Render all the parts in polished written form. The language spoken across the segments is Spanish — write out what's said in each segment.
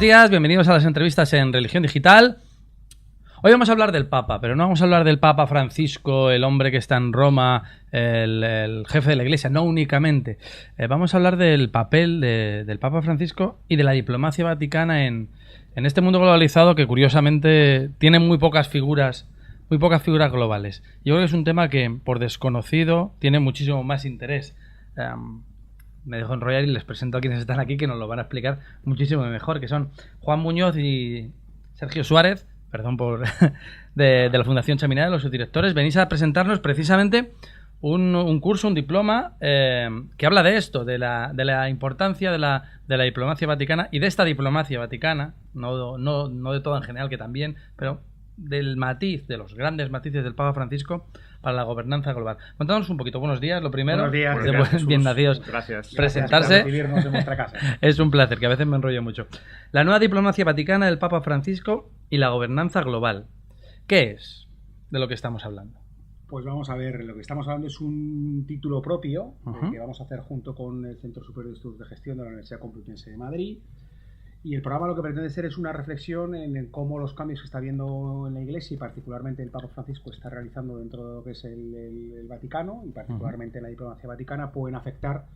días, bienvenidos a las entrevistas en Religión Digital. Hoy vamos a hablar del Papa, pero no vamos a hablar del Papa Francisco, el hombre que está en Roma, el jefe de la Iglesia, no únicamente. Vamos a hablar del papel del Papa Francisco y de la diplomacia vaticana en este mundo globalizado que curiosamente tiene muy pocas figuras globales. Yo creo que es un tema que, por desconocido, tiene muchísimo más interés. Me dejo enrollar y les presento a quienes están aquí, que nos lo van a explicar muchísimo mejor, que son Juan Muñoz y Sergio Suárez, de la Fundación Chaminade, los subdirectores. Venís a presentarnos precisamente un curso, un diploma que habla de esto, de la importancia de la diplomacia vaticana y de esta diplomacia vaticana, no de toda en general, que también, pero del matiz, de los grandes matices del Papa Francisco para la gobernanza global. Contadnos un poquito. Buenos días, lo primero. Buenos días, bien nacidos. Gracias. Presentarse. Gracias por recibirnos en vuestra casa. Es un placer, que a veces me enrollo mucho. La nueva diplomacia vaticana del Papa Francisco y la gobernanza global. ¿Qué es de lo que estamos hablando? Pues vamos a ver, lo que estamos hablando es un título propio que vamos a hacer junto con el Centro Superior de Estudios de Gestión de la Universidad Complutense de Madrid. Y el programa lo que pretende ser es una reflexión en cómo los cambios que está habiendo en la Iglesia y particularmente el Papa Francisco está realizando dentro de lo que es el Vaticano y particularmente en la diplomacia vaticana pueden afectar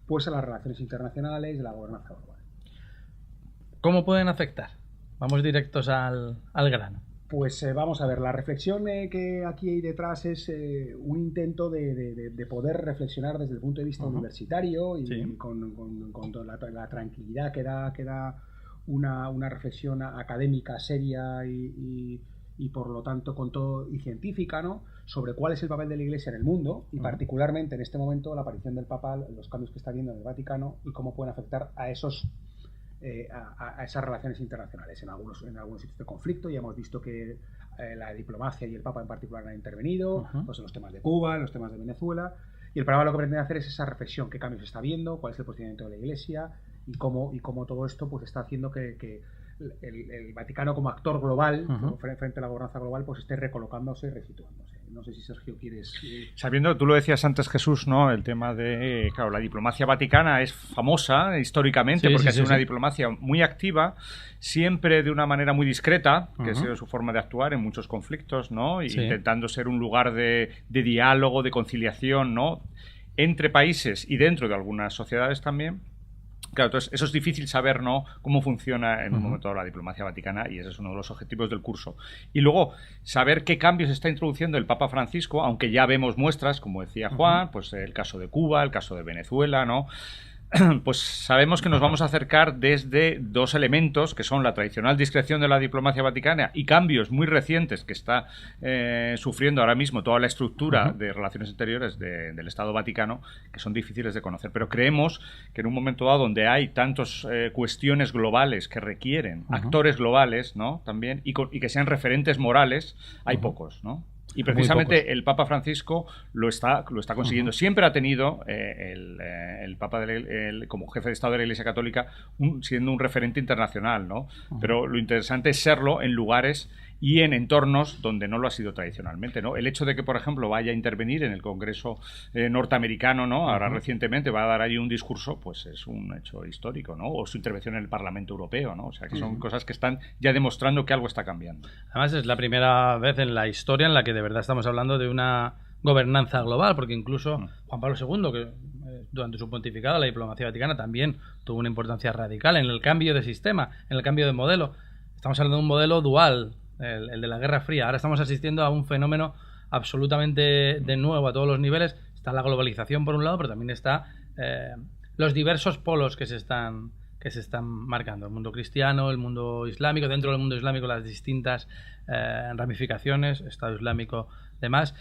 pues a las relaciones internacionales y a la gobernanza global. ¿Cómo pueden afectar? Vamos directos al grano. Pues vamos a ver, la reflexión que aquí hay detrás es un intento de poder reflexionar desde el punto de vista universitario y con toda la tranquilidad que da una reflexión académica seria y por lo tanto con todo y científica, ¿no?, sobre cuál es el papel de la Iglesia en el mundo y particularmente en este momento la aparición del Papa, los cambios que está habiendo en el Vaticano y cómo pueden afectar a esos a esas relaciones internacionales. En algunos sitios de conflicto ya hemos visto que la diplomacia y el Papa en particular han intervenido, pues en los temas de Cuba, en los temas de Venezuela, y el programa lo que pretende hacer es esa reflexión, qué cambios está viendo, cuál es el posicionamiento de la Iglesia y cómo todo esto pues está haciendo que el Vaticano como actor global frente a la gobernanza global pues esté recolocándose y resituándose. No sé si Sergio quieres... Sabiendo, tú lo decías antes, Jesús, ¿no?, el tema de, claro, la diplomacia vaticana es famosa históricamente porque ha sido una diplomacia muy activa, siempre de una manera muy discreta, que ha sido su forma de actuar en muchos conflictos, ¿no?, intentando ser un lugar de diálogo, de conciliación, ¿no?, entre países y dentro de algunas sociedades también. Claro, entonces eso es difícil saber, ¿no?, cómo funciona en un momento dado la diplomacia vaticana y ese es uno de los objetivos del curso. Y luego, saber qué cambios está introduciendo el Papa Francisco, aunque ya vemos muestras, como decía Juan, pues el caso de Cuba, el caso de Venezuela, ¿no?, pues sabemos que nos vamos a acercar desde dos elementos que son la tradicional discreción de la diplomacia vaticana y cambios muy recientes que está sufriendo ahora mismo toda la estructura de relaciones exteriores del Estado Vaticano, que son difíciles de conocer. Pero creemos que en un momento dado donde hay tantas cuestiones globales que requieren actores globales, ¿no?, también, y que sean referentes morales, hay pocos, ¿no? Y precisamente el Papa Francisco lo está consiguiendo. Siempre ha tenido el Papa como jefe de Estado de la Iglesia Católica siendo un referente internacional, ¿no? Pero lo interesante es serlo en lugares y en entornos donde no lo ha sido tradicionalmente, ¿no? El hecho de que, por ejemplo, vaya a intervenir en el Congreso norteamericano, ¿no?, ahora recientemente va a dar ahí un discurso, pues es un hecho histórico, ¿no? O su intervención en el Parlamento Europeo, ¿no? O sea, que son cosas que están ya demostrando que algo está cambiando. Además, es la primera vez en la historia en la que de verdad estamos hablando de una gobernanza global, porque incluso Juan Pablo II, que durante su pontificado la diplomacia vaticana también tuvo una importancia radical en el cambio de sistema, en el cambio de modelo. Estamos hablando de un modelo dual, el de la Guerra Fría. Ahora estamos asistiendo a un fenómeno absolutamente de nuevo a todos los niveles. Está la globalización por un lado, pero también está los diversos polos que se están marcando. El mundo cristiano, el mundo islámico, dentro del mundo islámico las distintas ramificaciones, Estado Islámico, demás.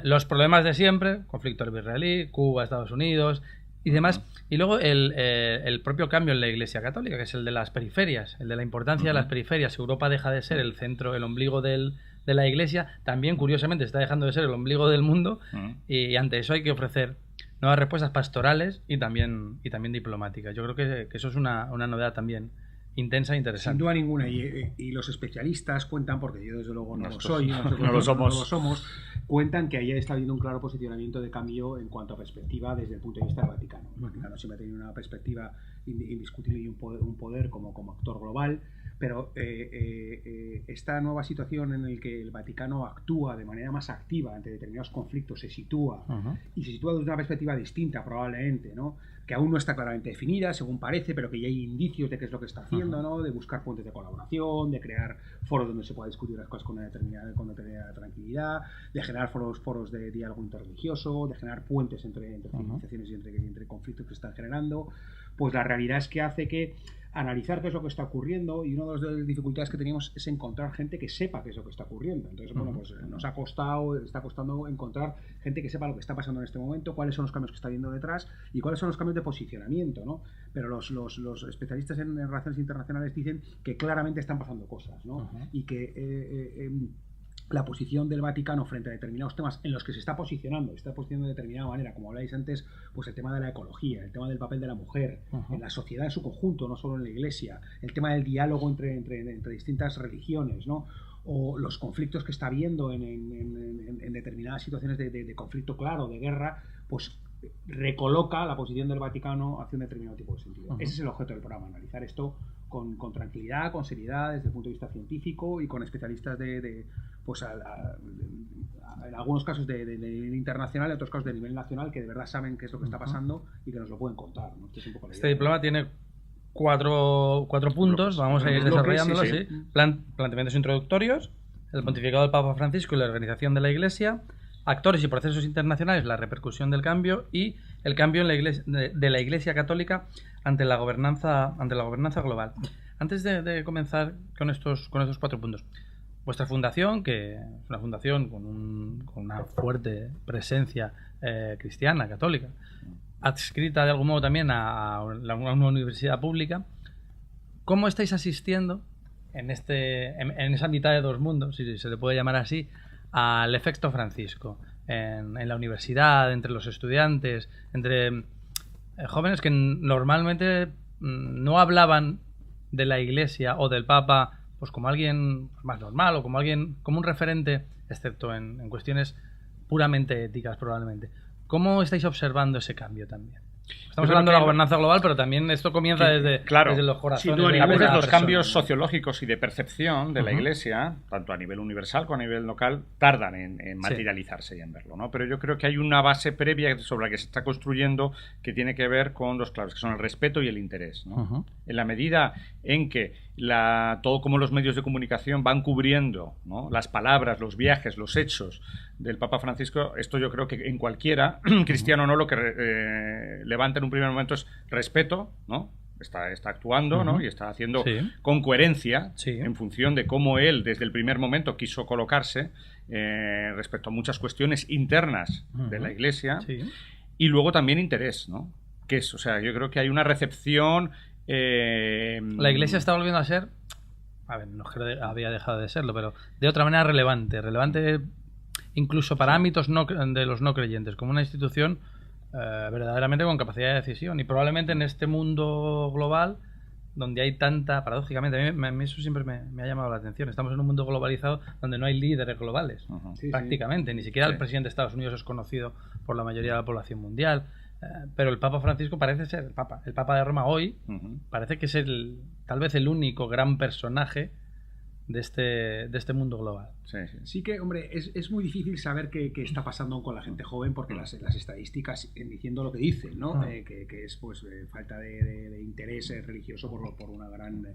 Los problemas de siempre, conflicto árabe-israelí, Cuba, Estados Unidos y demás. Y luego el propio cambio en la Iglesia Católica, que es el de las periferias, el de la importancia de las periferias. Europa deja de ser el centro, el ombligo de la Iglesia, también curiosamente está dejando de ser el ombligo del mundo, y ante eso hay que ofrecer nuevas respuestas pastorales y también diplomáticas. Yo creo que eso es una novedad también intensa e interesante. Sin duda ninguna, y los especialistas cuentan, porque yo desde luego no lo soy, no lo somos, cuentan que ahí está habiendo un claro posicionamiento de cambio en cuanto a perspectiva desde el punto de vista del Vaticano. El Vaticano siempre ha tenido una perspectiva indiscutible y un poder como actor global, pero esta nueva situación en la que el Vaticano actúa de manera más activa ante determinados conflictos, se sitúa y se sitúa desde una perspectiva distinta probablemente, ¿no? Que aún no está claramente definida, según parece, pero que ya hay indicios de qué es lo que está haciendo, ¿no? De buscar fuentes de colaboración, de crear foros donde se pueda discutir las cosas con determinada tranquilidad, de generar foros de diálogo interreligioso, de generar puentes entre civilizaciones y entre conflictos que se están generando. Pues la realidad es que hace que analizar qué es lo que está ocurriendo, y una de las dificultades que teníamos es encontrar gente que sepa qué es lo que está ocurriendo. Entonces, bueno, pues está costando encontrar gente que sepa lo que está pasando en este momento, cuáles son los cambios que está habiendo detrás y cuáles son los cambios de posicionamiento, ¿no? Pero los especialistas en relaciones internacionales dicen que claramente están pasando cosas, ¿no? Y que la posición del Vaticano frente a determinados temas en los que se está posicionando de determinada manera, como habláis antes, pues el tema de la ecología, el tema del papel de la mujer en la sociedad en su conjunto, no solo en la Iglesia, el tema del diálogo entre distintas religiones, ¿no? O los conflictos que está habiendo en determinadas situaciones de conflicto claro, de guerra, pues recoloca la posición del Vaticano hacia un determinado tipo de sentido. Ese es el objeto del programa, analizar esto con tranquilidad, con seriedad, desde el punto de vista científico y con especialistas pues en algunos casos de nivel internacional, en otros casos de nivel nacional, que de verdad saben qué es lo que está pasando y que nos lo pueden contar, ¿no? Este es un poco la idea. Este diploma tiene cuatro puntos, vamos a ir desarrollándolos. Sí. Planteamientos introductorios, el pontificado del Papa Francisco y la organización de la Iglesia, actores y procesos internacionales, la repercusión del cambio y el cambio en la iglesia, de la Iglesia Católica ante la gobernanza global. Antes de comenzar con estos 4 puntos, vuestra fundación, que es una fundación con una fuerte presencia cristiana, católica, adscrita de algún modo también a una universidad pública, ¿cómo estáis asistiendo en esa mitad de dos mundos, si se le puede llamar así, al efecto Francisco en la universidad, entre los estudiantes, entre jóvenes que normalmente no hablaban de la Iglesia o del Papa pues como alguien más normal o como un referente, excepto en cuestiones puramente éticas probablemente? ¿Cómo estáis observando ese cambio también? Estamos hablando de la gobernanza global, pero también esto comienza desde los corazones. A veces los cambios sociológicos y de percepción de la Iglesia, tanto a nivel universal como a nivel local, tardan en materializarse y en verlo, ¿no? Pero yo creo que hay una base previa sobre la que se está construyendo que tiene que ver con dos claves, que son el respeto y el interés, ¿no? En la medida en que todo como los medios de comunicación van cubriendo, ¿no?, las palabras, los viajes, los hechos del Papa Francisco, esto yo creo que en cualquiera, cristiano o no, lo que levanta en un primer momento es respeto, ¿no? Está actuando, ¿no?, y está haciendo con coherencia en función de cómo él desde el primer momento quiso colocarse respecto a muchas cuestiones internas de la Iglesia, y luego también interés, ¿no? Que es, o sea, yo creo que hay una recepción. La Iglesia está volviendo a ser, no es que había dejado de serlo, pero de otra manera relevante incluso para ámbitos de los no creyentes, como una institución verdaderamente con capacidad de decisión. Y probablemente en este mundo global, donde hay tanta, paradójicamente, a mí eso siempre me ha llamado la atención, estamos en un mundo globalizado donde no hay líderes globales, prácticamente, ni siquiera el presidente de Estados Unidos es conocido por la mayoría de la población mundial. Pero el Papa Francisco parece ser el Papa de Roma hoy, parece que es tal vez el único gran personaje de este mundo global. Sí que, hombre, es muy difícil saber qué está pasando con la gente joven, porque las estadísticas diciendo lo que dicen, ¿no? Que es pues falta de interés religioso por una gran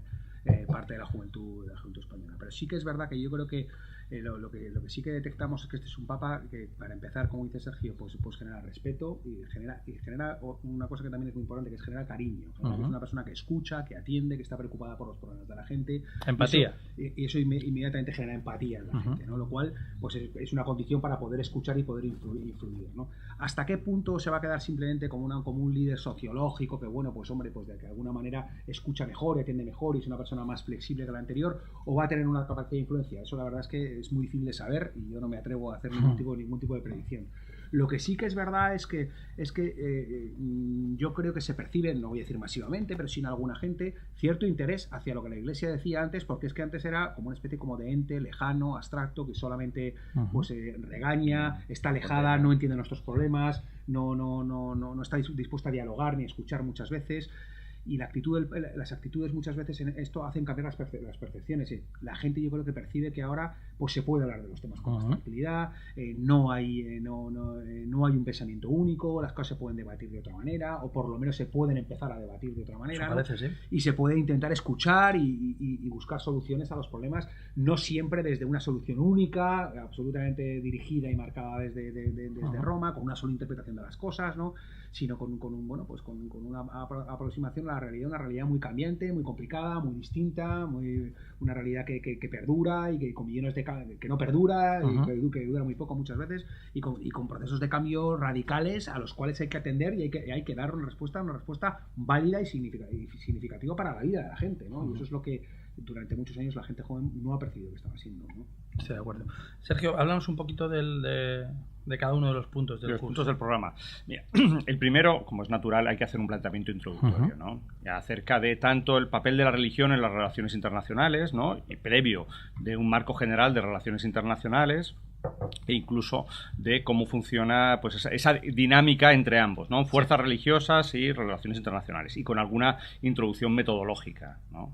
parte de la juventud española. Pero sí que es verdad que yo creo que lo que sí que detectamos es que este es un papa que, para empezar, como dice Sergio, pues genera respeto y genera una cosa que también es muy importante, que es genera cariño. Es una persona que escucha, que atiende, que está preocupada por los problemas de la gente. Empatía. Y eso inmediatamente genera empatía en la gente, ¿no? Lo cual pues es una condición para poder escuchar y poder influir, ¿no? ¿Hasta qué punto se va a quedar simplemente como un líder sociológico que, bueno, pues hombre, pues de que de alguna manera escucha mejor, atiende mejor y es una persona más flexible que la anterior, o va a tener una capacidad de influencia? Eso la verdad es que es muy difícil de saber y yo no me atrevo a hacer ningún tipo de predicción. Lo que sí que es verdad es que yo creo que se percibe, no voy a decir masivamente, pero sí en alguna gente, cierto interés hacia lo que la Iglesia decía antes, porque es que antes era como una especie como de ente lejano, abstracto, que solamente pues regaña, está alejada, no entiende nuestros problemas, no está dispuesta a dialogar ni a escuchar muchas veces. Y las actitudes muchas veces en esto hacen cambiar las percepciones. La gente yo creo que percibe que ahora pues se puede hablar de los temas con más tranquilidad, no hay un pensamiento único, las cosas se pueden debatir de otra manera, o por lo menos se pueden empezar a debatir de otra manera, parece, ¿no? Sí. Y se puede intentar escuchar y buscar soluciones a los problemas, no siempre desde una solución única, absolutamente dirigida y marcada desde Roma, con una sola interpretación de las cosas, ¿no? Sino con una aproximación a la realidad, una realidad muy cambiante, muy complicada, muy distinta, una realidad que perdura y que con millones que no perdura, y que dura muy poco muchas veces, y con procesos de cambio radicales a los cuales hay que atender y hay que dar una respuesta válida y significativa para la vida de la gente, ¿no? Y eso es lo que durante muchos años la gente joven no ha percibido que estaba siendo, ¿no? Sí, de acuerdo. Sergio, háblanos un poquito de cada uno de los puntos del curso. Puntos del programa. Mira, el primero, como es natural, hay que hacer un planteamiento introductorio, ¿no? Acerca de tanto el papel de la religión en las relaciones internacionales, ¿no? Y previo de un marco general de relaciones internacionales, e incluso de cómo funciona pues esa dinámica entre ambos, ¿no? Fuerzas religiosas y relaciones internacionales, y con alguna introducción metodológica, ¿no?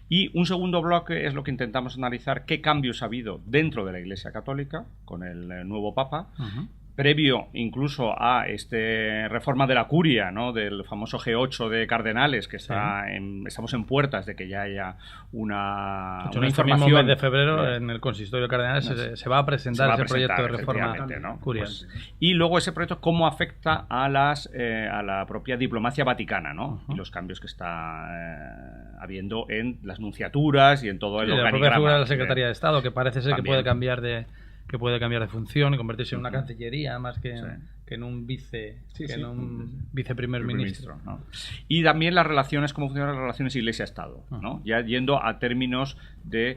Y un segundo bloque es lo que intentamos analizar: qué cambios ha habido dentro de la Iglesia Católica con el nuevo Papa, previo incluso a reforma de la curia, ¿no? Del famoso G8 de cardenales, que estamos en puertas de que ya haya una información. Mismo mes de febrero en el consistorio de cardenales se va a presentar ese proyecto de reforma, ¿no? Curia. Pues, y luego ese proyecto cómo afecta a la propia diplomacia vaticana, ¿no? Y los cambios que está habiendo en las nunciaturas y en todo el organigrama. La propia figura de la Secretaría de Estado, que parece ser que puede cambiar de función y convertirse en una cancillería más que en un viceprimer ministro, ¿no? Y también las relaciones, cómo funcionan las relaciones Iglesia-Estado, ¿no? Ya yendo a términos de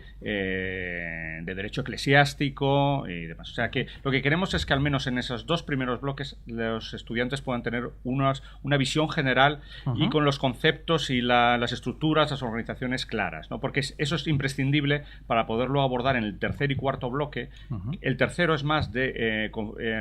derecho eclesiástico y demás. O sea que lo que queremos es que al menos en esos dos primeros bloques los estudiantes puedan tener una visión general y con los conceptos y las estructuras, las organizaciones claras, ¿no? Porque eso es imprescindible para poderlo abordar en el tercer y cuarto bloque. El tercero es más de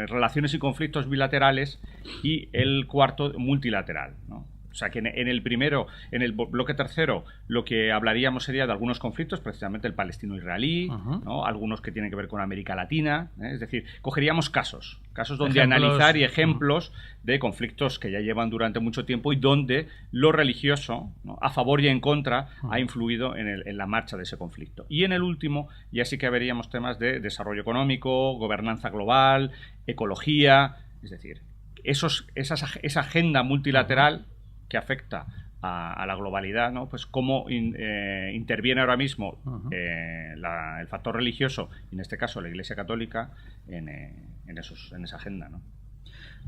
relaciones y conflictos bilaterales, y el cuarto multilateral, ¿no? O sea que en el primero, en el bloque tercero, lo que hablaríamos sería de algunos conflictos, precisamente el palestino-israelí, ¿no? Algunos que tienen que ver con América Latina, es decir, cogeríamos casos donde analizar y ejemplos de conflictos que ya llevan durante mucho tiempo y donde lo religioso, ¿no? A favor y en contra, ha influido en la marcha de ese conflicto. Y en el último ya sí que veríamos temas de desarrollo económico, gobernanza global, ecología, es decir, esa agenda multilateral que afecta a la globalidad, ¿no? Pues cómo interviene ahora mismo el factor religioso, y en este caso la Iglesia Católica, en esa agenda, ¿no?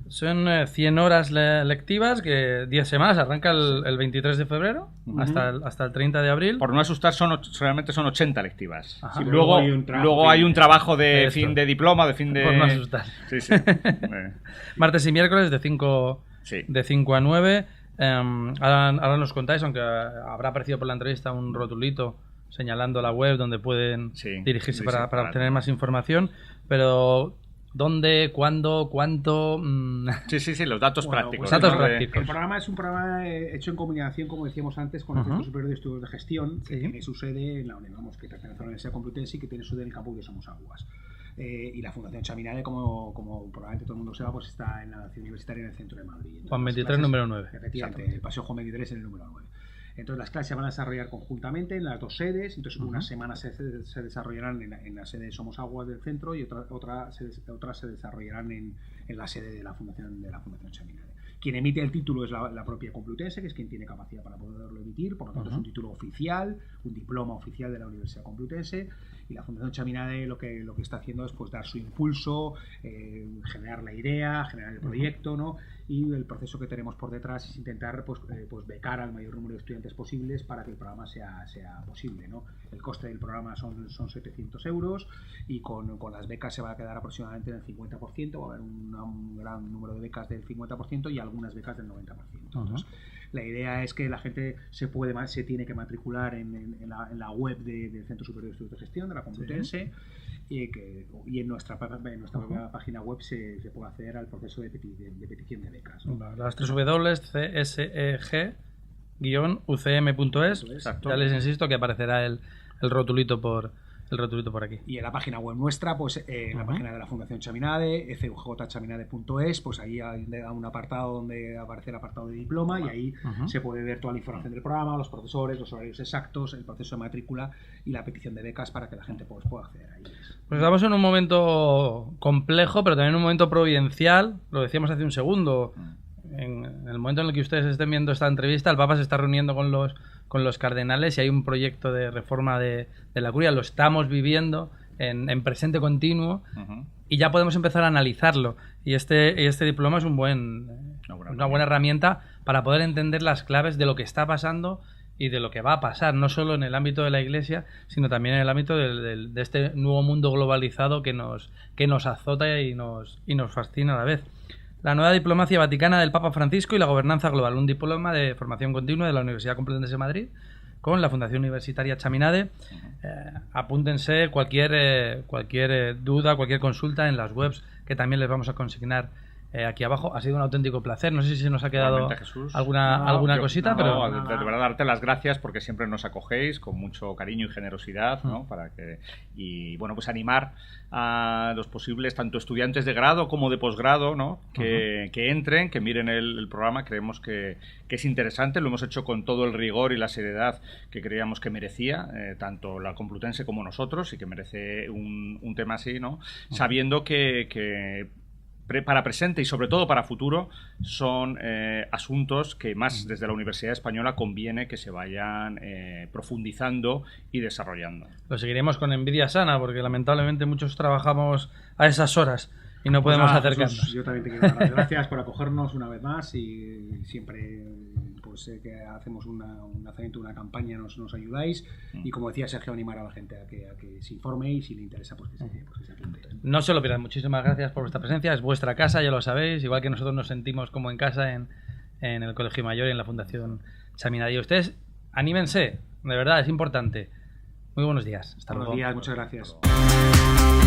Son 100 horas lectivas, que 10 semanas, arranca el 23 de febrero hasta el 30 de abril. Por no asustar, realmente son 80 lectivas. Sí, luego hay un trabajo de fin de diploma, de fin de... Por no asustar. Sí. Martes y miércoles de 5 a 9. Ahora nos contáis, aunque habrá aparecido por la entrevista un rotulito señalando la web donde pueden dirigirse para obtener más información, pero ¿dónde, cuándo, cuánto? Sí, los datos prácticos. Datos prácticos. El programa es un programa hecho en combinación, como decíamos antes, con el Centro Superior de Estudios de Gestión, que tiene su sede en la que pertenece a la Universidad Complutense y que tiene su sede en el campus de Somos Aguas. Y la Fundación Chaminade, como probablemente todo el mundo sepa, pues está en la Ciudad Universitaria en el centro de Madrid. Entonces, Juan 23, número 9. Efectivamente, el Paseo Juan 23 en el número 9. Entonces las clases se van a desarrollar conjuntamente en las dos sedes. Entonces unas semanas se desarrollarán en la sede de Somos Aguas del centro, y otras se desarrollarán en la sede de la Fundación Chaminade. Quien emite el título es la propia Complutense, que es quien tiene capacidad para poderlo emitir. Por lo tanto, es un título oficial, un diploma oficial de la Universidad Complutense. Y la Fundación Chaminade lo que está haciendo es pues dar su impulso, generar la idea, generar el proyecto, ¿no? Y el proceso que tenemos por detrás es intentar pues becar al mayor número de estudiantes posibles para que el programa sea posible, ¿no? El coste del programa son 700 euros, y con las becas se va a quedar aproximadamente en el 50%. Va a haber un gran número de becas del 50% y algunas becas del 90%. Entonces, la idea es que la gente se tiene que matricular en la web del Centro Superior de Estudios de Gestión de la Complutense, y en nuestra página web se puede acceder al proceso de petición de becas, ¿no? Las 3 W, CSEG, ucm.es. Ya les insisto que aparecerá el rotulito por aquí. Y en la página web nuestra, pues en la página de la Fundación Chaminade, fujchaminade.es, pues ahí hay un apartado donde aparece el apartado de diploma y ahí se puede ver toda la información del programa, los profesores, los horarios exactos, el proceso de matrícula y la petición de becas para que la gente pues, pueda acceder a ellas. Pues estamos en un momento complejo, pero también un momento providencial, lo decíamos hace un segundo. En el momento en el que ustedes estén viendo esta entrevista, el Papa se está reuniendo con los cardenales y hay un proyecto de reforma de la curia, lo estamos viviendo en presente continuo y ya podemos empezar a analizarlo. Y este diploma es una buena herramienta para poder entender las claves de lo que está pasando y de lo que va a pasar, no solo en el ámbito de la Iglesia, sino también en el ámbito de este nuevo mundo globalizado que nos azota y nos fascina a la vez. La nueva diplomacia vaticana del Papa Francisco y la gobernanza global, un diploma de formación continua de la Universidad Complutense de Madrid con la Fundación Universitaria Chaminade. Apúntense cualquier duda, cualquier consulta en las webs que también les vamos a consignar aquí abajo. Ha sido un auténtico placer. No sé si se nos ha quedado alguna cosita, pero de verdad darte las gracias porque siempre nos acogéis con mucho cariño y generosidad, ¿no? Y bueno, pues animar a los posibles tanto estudiantes de grado como de posgrado, ¿no? Que entren, que miren el programa. Creemos que es interesante, lo hemos hecho con todo el rigor y la seriedad que creíamos que merecía, tanto la Complutense como nosotros, y que merece un tema así, ¿no? Sabiendo que para presente y sobre todo para futuro son asuntos que más desde la Universidad Española conviene que se vayan profundizando y desarrollando. Lo seguiremos con envidia sana porque lamentablemente muchos trabajamos a esas horas y no podemos acercarnos. Yo también te quiero dar las gracias por acogernos una vez más y siempre pues que hacemos un lanzamiento, una campaña, nos ayudáis y como decía Sergio, animar a la gente a que se informe y si le interesa pues que se apunte. No se lo pierdan, muchísimas gracias por vuestra presencia, es vuestra casa, ya lo sabéis, igual que nosotros nos sentimos como en casa en el Colegio Mayor y en la Fundación Chaminade. Y ustedes, anímense, de verdad, es importante. Muy buenos días, hasta luego. Buenos días, muchas gracias.